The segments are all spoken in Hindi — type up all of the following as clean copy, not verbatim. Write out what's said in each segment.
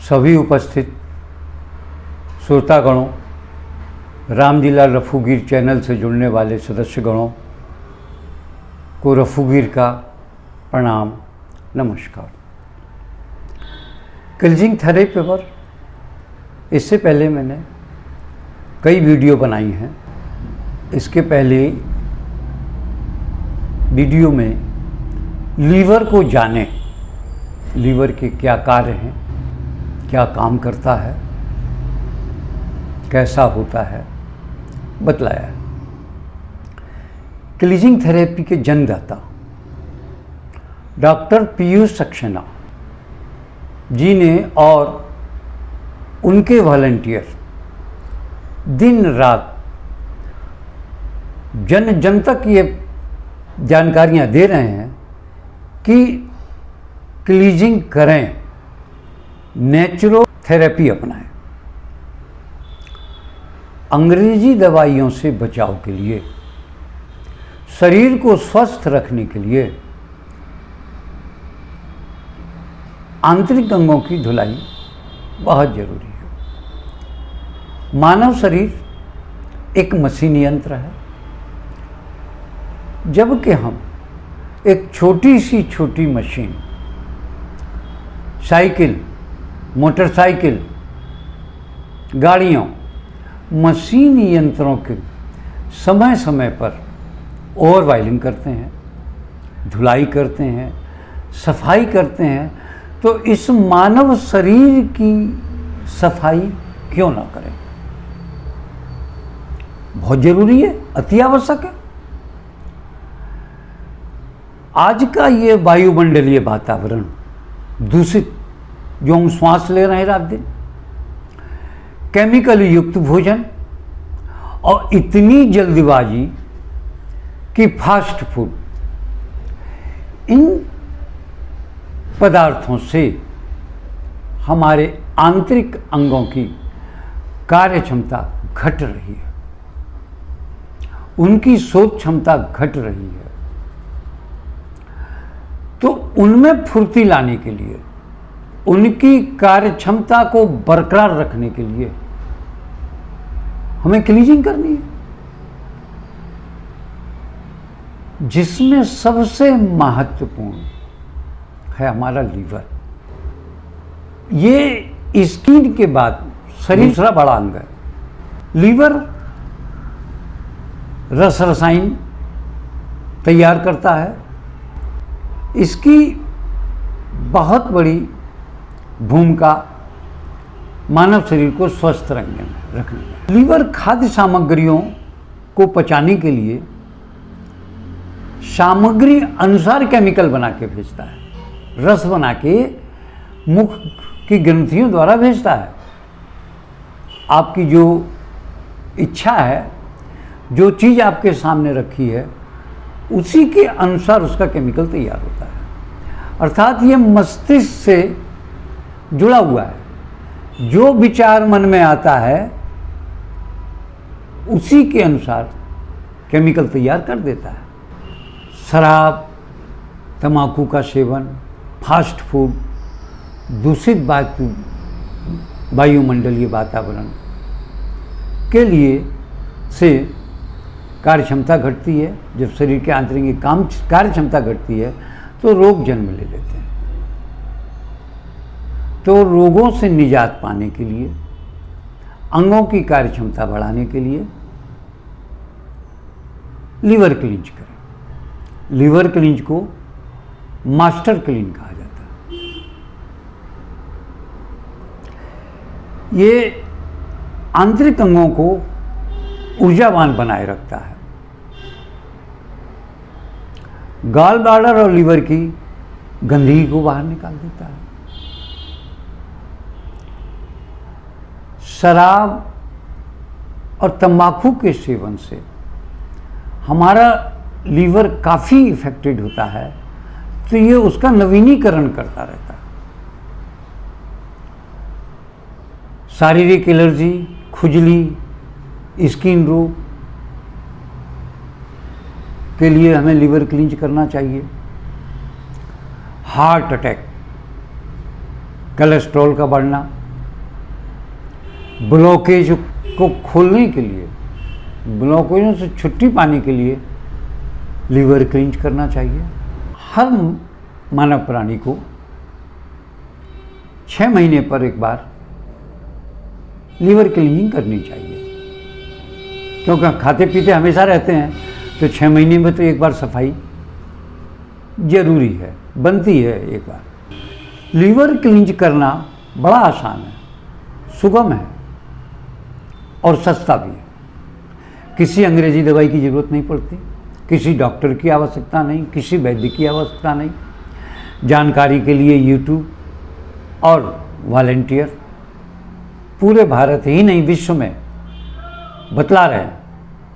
सभी उपस्थित श्रोतागणों, रामलीला रफूगीर चैनल से जुड़ने वाले सदस्यगणों को रफूगीर का प्रणाम, नमस्कार। क्लींजिंग थेरेपी पर इससे पहले मैंने कई वीडियो बनाई हैं। इसके पहले वीडियो में लीवर को जाने, लीवर के क्या कार्य हैं, क्या काम करता है, कैसा होता है, बतलाया। क्लींजिंग थेरेपी के जन्मदाता डॉक्टर पीयूष सक्सेना जी ने और उनके वॉलंटियर दिन रात जन जन तक ये जानकारियां दे रहे हैं कि क्लींजिंग करें, नेचुरोथेरेपी अपनाएं। अंग्रेजी दवाइयों से बचाव के लिए, शरीर को स्वस्थ रखने के लिए आंतरिक अंगों की धुलाई बहुत जरूरी है। मानव शरीर एक मशीन यंत्र है, जबकि हम एक छोटी सी छोटी मशीन, साइकिल, मोटरसाइकिल, गाड़ियों, मशीन यंत्रों के समय समय पर ओवरवाइलिंग करते हैं, धुलाई करते हैं, सफाई करते हैं। तो इस मानव शरीर की सफाई क्यों ना करें? बहुत जरूरी है, अति आवश्यक है। आज का ये वायुमंडलीय वातावरण दूषित, जो हम श्वास ले रहे हैं रात दिन, केमिकल युक्त भोजन और इतनी जल्दबाजी कि फास्ट फूड, इन पदार्थों से हमारे आंतरिक अंगों की कार्य क्षमता घट रही है, उनकी सोच क्षमता घट रही है। तो उनमें फुर्ती लाने के लिए, उनकी कार्य क्षमता को बरकरार रखने के लिए हमें क्लींजिंग करनी है, जिसमें सबसे महत्वपूर्ण है हमारा लीवर। ये स्किन के बाद शरीर दूसरा बड़ा अंग है। लीवर रस रसायन तैयार करता है। इसकी बहुत बड़ी भूमिका मानव शरीर को स्वस्थ रखने में। लीवर खाद्य सामग्रियों को पचाने के लिए सामग्री अनुसार केमिकल बना के भेजता है, रस बना के मुख की ग्रंथियों द्वारा भेजता है। आपकी जो इच्छा है, जो चीज़ आपके सामने रखी है, उसी के अनुसार उसका केमिकल तैयार होता है। अर्थात ये मस्तिष्क से जुड़ा हुआ है। जो विचार मन में आता है उसी के अनुसार केमिकल तैयार कर देता है। शराब, तंबाकू का सेवन, फास्ट फूड, दूषित वायुमंडलीय वातावरण के लिए से कार्य क्षमता घटती है। जब शरीर के आंतरिक कार्य क्षमता घटती है तो रोग जन्म ले लेते हैं। तो रोगों से निजात पाने के लिए, अंगों की कार्य क्षमता बढ़ाने के लिए लीवर क्लींज करें। लीवर क्लींज को मास्टर क्लीन कहा जाता है। ये आंतरिक अंगों को ऊर्जावान बनाए रखता है। गॉल ब्लैडर और लीवर की गंदगी को बाहर निकाल देता है। शराब और तंबाकू के सेवन से हमारा लीवर काफ़ी इफेक्टेड होता है, तो ये उसका नवीनीकरण करता रहता है। शारीरिक एलर्जी, खुजली, स्किन रोग के लिए हमें लीवर क्लींज करना चाहिए। हार्ट अटैक कोलेस्ट्रॉल का बढ़ना, ब्लॉकेज को खोलने के लिए, ब्लॉकेजों से छुट्टी पाने के लिए लीवर क्लींज करना चाहिए। हर मानव प्राणी को 6 महीने पर एक बार लीवर क्लीनिंग करनी चाहिए, क्योंकि खाते पीते हमेशा रहते हैं, तो 6 महीने में तो एक बार सफाई जरूरी है, बनती है एक बार। लीवर क्लींज करना बड़ा आसान है, सुगम है और सस्ता भी है। किसी अंग्रेजी दवाई की ज़रूरत नहीं पड़ती, किसी डॉक्टर की आवश्यकता नहीं, किसी वैद्य की आवश्यकता नहीं। जानकारी के लिए यूट्यूब और वॉलंटियर पूरे भारत ही नहीं विश्व में बतला रहे हैं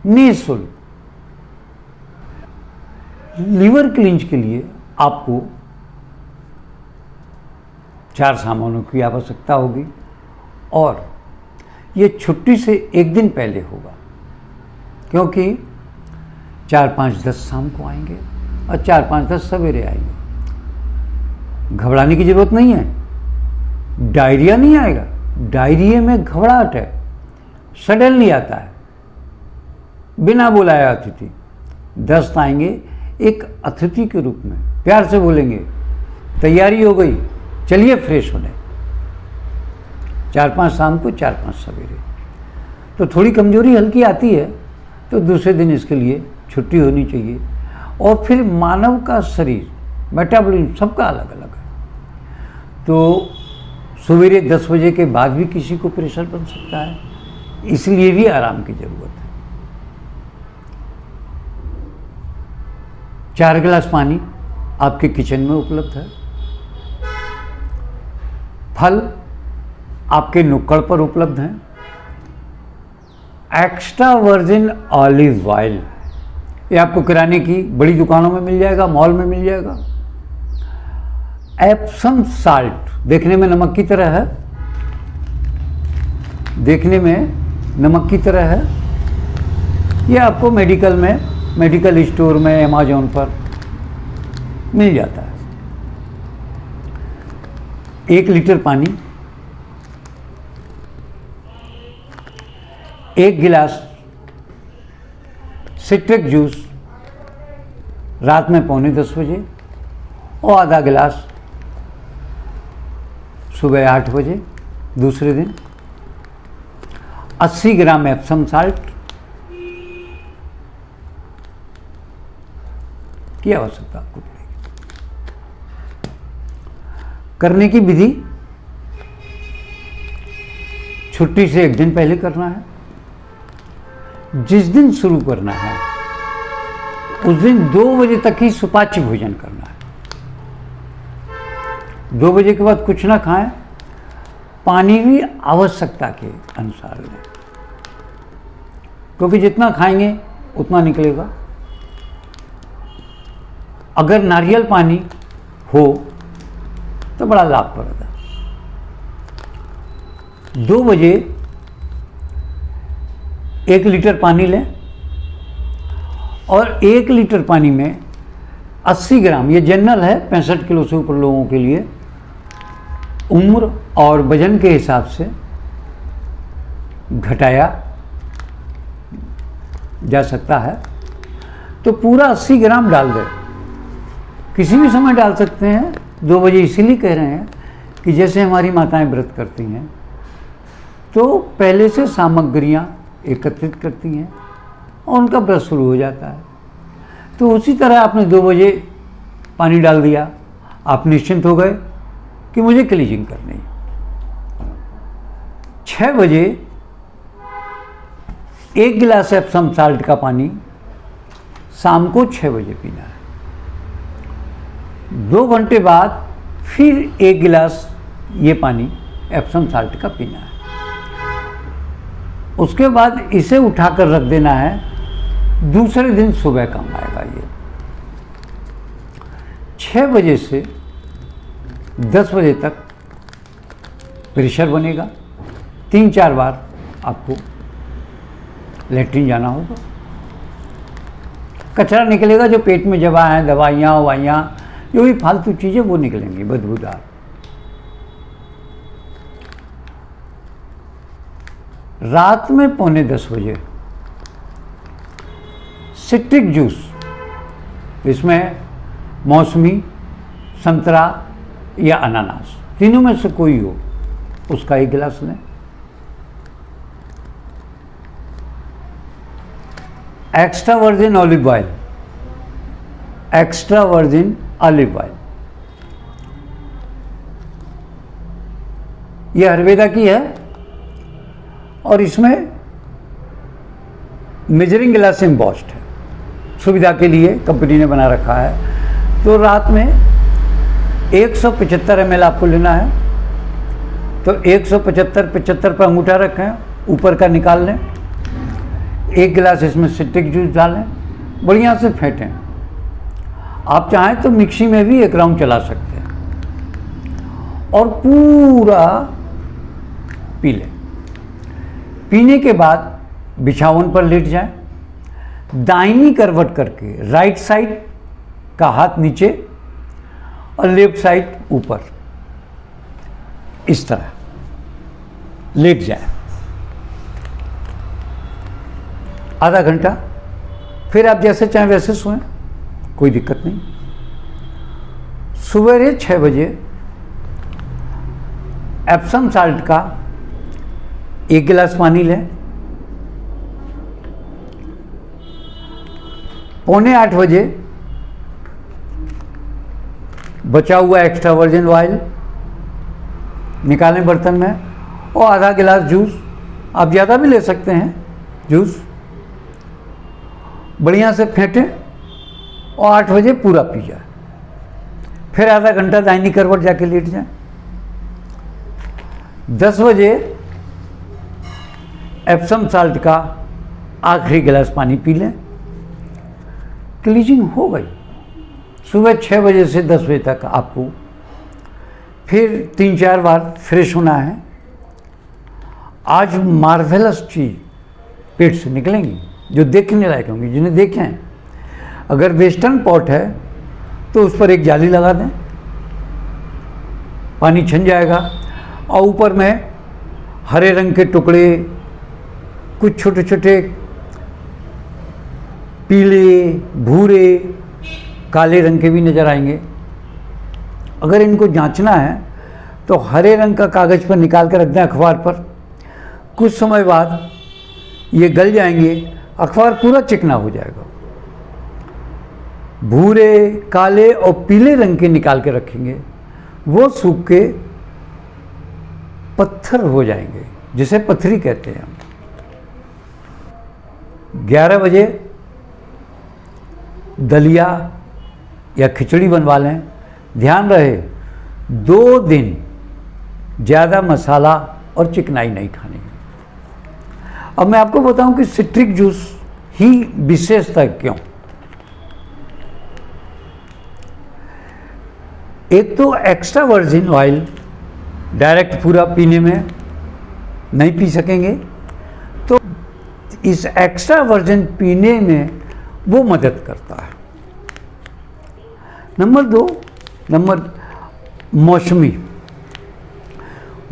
निःशुल्क। लीवर क्लींज के लिए आपको 4 सामानों की आवश्यकता होगी और ये छुट्टी से एक दिन पहले होगा, क्योंकि 4, 5, 10 शाम को आएंगे और 4, 5, 10 सवेरे आएंगे। घबराने की जरूरत नहीं है, डायरिया नहीं आएगा। डायरिया में घबराहट है, सडनली आता है, बिना बुलाए अतिथि। दस्त आएंगे एक अतिथि के रूप में, प्यार से बोलेंगे तैयारी हो गई, चलिए फ्रेश होने। 4, 5 शाम को, 4, 5 सवेरे। तो थोड़ी कमजोरी हल्की आती है तो दूसरे दिन इसके लिए छुट्टी होनी चाहिए। और फिर मानव का शरीर मेटाबॉलिज्म सबका अलग अलग है, तो सवेरे 10 बजे के बाद भी किसी को प्रेशर बन सकता है, इसलिए भी आराम की ज़रूरत है। 4 गिलास पानी आपके किचन में उपलब्ध है। फल आपके नुक्कड़ पर उपलब्ध हैं। एक्स्ट्रा वर्जिन ऑलिव ऑयल ये आपको किराने की बड़ी दुकानों में मिल जाएगा, मॉल में मिल जाएगा। एप्सम साल्ट देखने में नमक की तरह है, देखने में नमक की तरह है। ये आपको मेडिकल में, मेडिकल स्टोर में, अमेज़न पर मिल जाता है। 1 लीटर पानी, 1 गिलास सिट्रिक जूस रात में 9:45 बजे और आधा गिलास सुबह 8 बजे दूसरे दिन। 80 ग्राम एप्सम साल्ट की आवश्यकता आपको पड़ेगी। करने की विधि, छुट्टी से एक दिन पहले करना है। जिस दिन शुरू करना है उस दिन 2 बजे तक ही सुपाच्य भोजन करना है। 2 बजे के बाद कुछ ना खाएं, पानी भी आवश्यकता के अनुसार लें, क्योंकि जितना खाएंगे उतना निकलेगा। अगर नारियल पानी हो तो बड़ा लाभप्रद है। 2 बजे 1 लीटर पानी लें और 1 लीटर पानी में 80 ग्राम, ये जनरल है 65 किलो से ऊपर लोगों के लिए, उम्र और वजन के हिसाब से घटाया जा सकता है, तो पूरा 80 ग्राम डाल दें। किसी भी समय डाल सकते हैं। 2 बजे इसीलिए कह रहे हैं कि जैसे हमारी माताएं व्रत करती हैं तो पहले से सामग्रियां एकत्रित करती हैं और उनका व्रत शुरू हो जाता है। तो उसी तरह आपने 2 बजे पानी डाल दिया, आप निश्चिंत हो गए कि मुझे क्लीजिंग करनी है। 6 बजे 1 गिलास एप्सम साल्ट का पानी शाम को 6 बजे पीना है। 2 घंटे बाद फिर 1 गिलास ये पानी एप्सम साल्ट का पीना है। उसके बाद इसे उठाकर रख देना है, दूसरे दिन सुबह काम आएगा ये। 6 बजे से 10 बजे तक प्रेशर बनेगा। 3-4 बार आपको लेटरिन जाना होगा, कचरा निकलेगा जो पेट में जमा है, दवाइयाँ ववाइयाँ जो भी फालतू चीज़ें वो निकलेंगी बदबूदार। रात में 9:45 सिट्रिक जूस, इसमें मौसमी, संतरा या अनानास, तीनों में से कोई हो, उसका 1 गिलास लें। Extra virgin olive oil, extra virgin olive oil, यह आयुर्वेदा की है और इसमें मेजरिंग गिलास एम्बॉस्ड है, सुविधा के लिए कंपनी ने बना रखा है। तो रात में 175 ml आपको लेना है, तो 175 पर अंगूठा रखें, ऊपर का निकाल लें, 1 गिलास इसमें सिट्रिक जूस डालें, बढ़िया से फेंटें। आप चाहें तो मिक्सी में भी 1 राउंड चला सकते हैं और पूरा पी लें। पीने के बाद बिछावन पर लेट जाएं, दाहिनी करवट करके, राइट साइड का हाथ नीचे और लेफ्ट साइड ऊपर, इस तरह लेट जाएं आधा घंटा। फिर आप जैसे चाहें वैसे सोएं, कोई दिक्कत नहीं। सवेरे 6 बजे एप्सम साल्ट का 1 गिलास पानी लें। 7:45 बजे बचा हुआ एक्स्ट्रा वर्जिन ऑयल निकालें बर्तन में और आधा गिलास जूस, आप ज़्यादा भी ले सकते हैं जूस, बढ़िया से फेंटें और 8 बजे पूरा पी जाए। फिर आधा घंटा दाहिनी करवट जाके लेट जाए। 10 बजे एप्सम साल्ट का आखिरी गिलास पानी पी लें। क्लीजिंग हो गई। सुबह 6 बजे से 10 बजे तक आपको फिर 3-4 बार फ्रेश होना है। आज मार्वेलस चीज़ पेट से निकलेंगी जो देखने लायक होंगी, जिन्हें देखें हैं। अगर वेस्टर्न पॉट है तो उस पर एक जाली लगा दें, पानी छन जाएगा और ऊपर में हरे रंग के टुकड़े, कुछ छोटे छोटे पीले, भूरे, काले रंग के भी नज़र आएंगे। अगर इनको जांचना है तो हरे रंग का कागज़ पर निकाल कर रख दें अखबार पर। कुछ समय बाद ये गल जाएंगे, अखबार पूरा चिकना हो जाएगा। भूरे, काले और पीले रंग के निकाल के रखेंगे, वो सूख के पत्थर हो जाएंगे, जिसे पथरी कहते हैं हम। 11 बजे दलिया या खिचड़ी बनवा लें। ध्यान रहे 2 दिन ज़्यादा मसाला और चिकनाई नहीं खानी। अब मैं आपको बताऊं कि सिट्रिक जूस ही विशेषता क्यों। एक तो एक्स्ट्रा वर्जिन ऑयल डायरेक्ट पूरा पीने में नहीं पी सकेंगे, तो इस एक्स्ट्रा वर्जिन पीने में वो मदद करता है। नंबर 2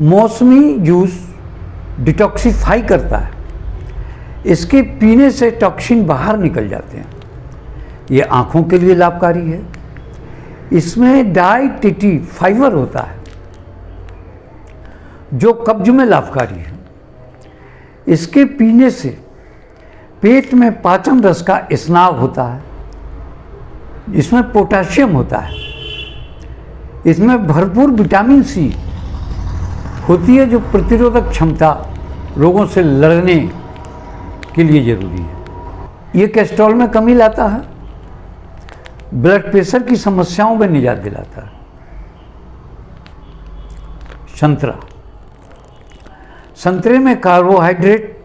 मौसमी जूस डिटॉक्सिफाई करता है। इसके पीने से टॉक्सिन बाहर निकल जाते हैं। ये आँखों के लिए लाभकारी है। इसमें डाइटिटी फाइबर होता है जो कब्ज में लाभकारी है। इसके पीने से पेट में पाचन रस का स्नाव होता है। इसमें पोटेशियम होता है। इसमें भरपूर विटामिन सी होती है जो प्रतिरोधक क्षमता रोगों से लड़ने के लिए जरूरी है। ये कोलेस्ट्रॉल में कमी लाता है, ब्लड प्रेशर की समस्याओं में निजात दिलाता है। संतरे में कार्बोहाइड्रेट,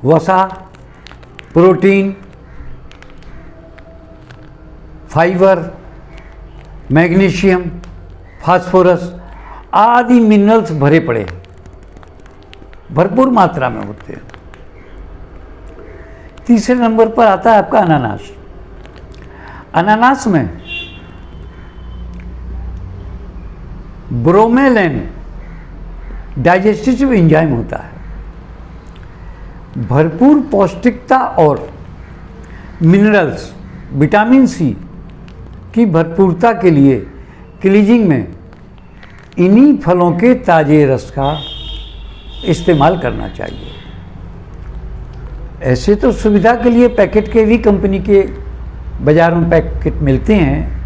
वसा, प्रोटीन, फाइबर, मैग्नीशियम, फास्फोरस आदि मिनरल्स भरे पड़े हैं, भरपूर मात्रा में होते हैं। तीसरे नंबर पर आता है आपका अनानास। अनानास में ब्रोमेलैन डाइजेस्टिव एंजाइम होता है। भरपूर पौष्टिकता और मिनरल्स, विटामिन सी की भरपूरता के लिए क्लीजिंग में इन्हीं फलों के ताजे रस का इस्तेमाल करना चाहिए। ऐसे तो सुविधा के लिए पैकेट के भी कंपनी के बाज़ारों में पैकेट मिलते हैं,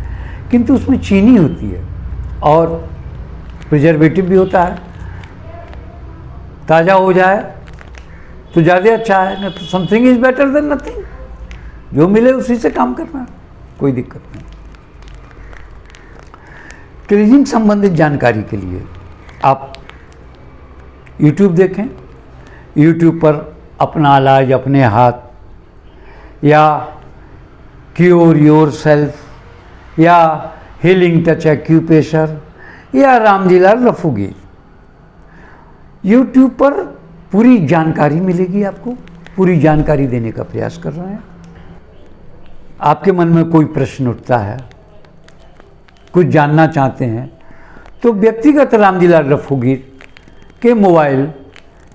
किंतु उसमें चीनी होती है और प्रिजर्वेटिव भी होता है। ताज़ा हो जाए तो ज़्यादा अच्छा है, ना तो something is better than nothing. जो मिले उसी से काम करना, कोई दिक्कत नहीं। क्लीजिंग संबंधित जानकारी के लिए आप YouTube देखें। YouTube पर अपना इलाज अपने हाथ या क्योर योर सेल्फ या हीलिंग टच एक्यूप्रेशर या रामजीलाल रफूगीर, YouTube पर पूरी जानकारी मिलेगी। आपको पूरी जानकारी देने का प्रयास कर रहे हैं। आपके मन में कोई प्रश्न उठता है, कुछ जानना चाहते हैं, तो व्यक्तिगत रामजीलाल रफूगीर के मोबाइल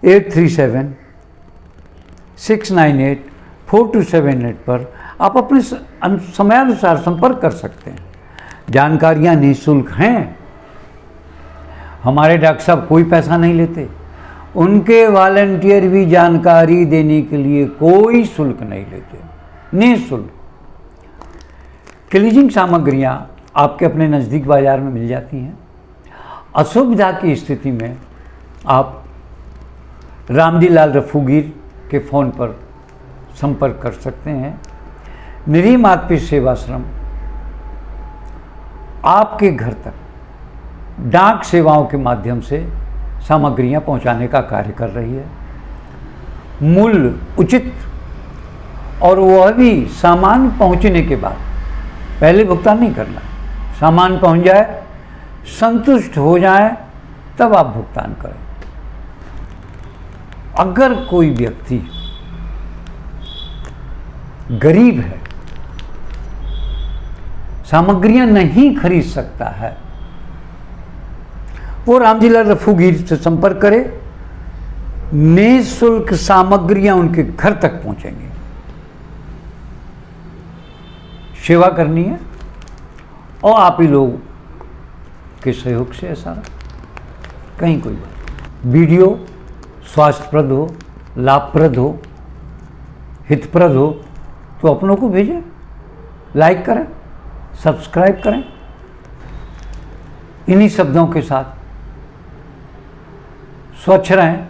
8376984278 पर आप अपने समयानुसार संपर्क कर सकते हैं। जानकारियाँ निःशुल्क हैं। हमारे डॉक्टर साहब कोई पैसा नहीं लेते। उनके वॉलंटियर भी जानकारी देने के लिए कोई शुल्क नहीं लेते, निःशुल्क। क्लीजिंग सामग्रियाँ आपके अपने नज़दीक बाज़ार में मिल जाती हैं। असुविधा की स्थिति में आप रामजीलाल रफूगीर के फ़ोन पर संपर्क कर सकते हैं। निरीह मातृ सेवाश्रम आपके घर तक डाक सेवाओं के माध्यम से सामग्रियां पहुंचाने का कार्य कर रही है। मूल्य उचित, और वह भी सामान पहुंचने के बाद, पहले भुगतान नहीं करना। सामान पहुंच जाए, संतुष्ट हो जाए, तब आप भुगतान करें। अगर कोई व्यक्ति गरीब है, सामग्रियां नहीं खरीद सकता है, वो रामजीलाल रफूगीर से संपर्क करे। निःशुल्क सामग्रियां उनके घर तक पहुंचेंगी। सेवा करनी है और आप ही लोग के सहयोग से ऐसा कहीं कोई बात। वीडियो स्वास्थ्यप्रद हो, लाभप्रद हो, हितप्रद हो तो अपनों को भेजें, लाइक करें, सब्सक्राइब करें। इन्हीं शब्दों के साथ स्वच्छ रहें,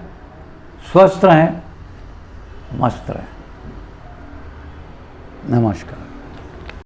स्वस्थ रहें, मस्त रहें। नमस्कार।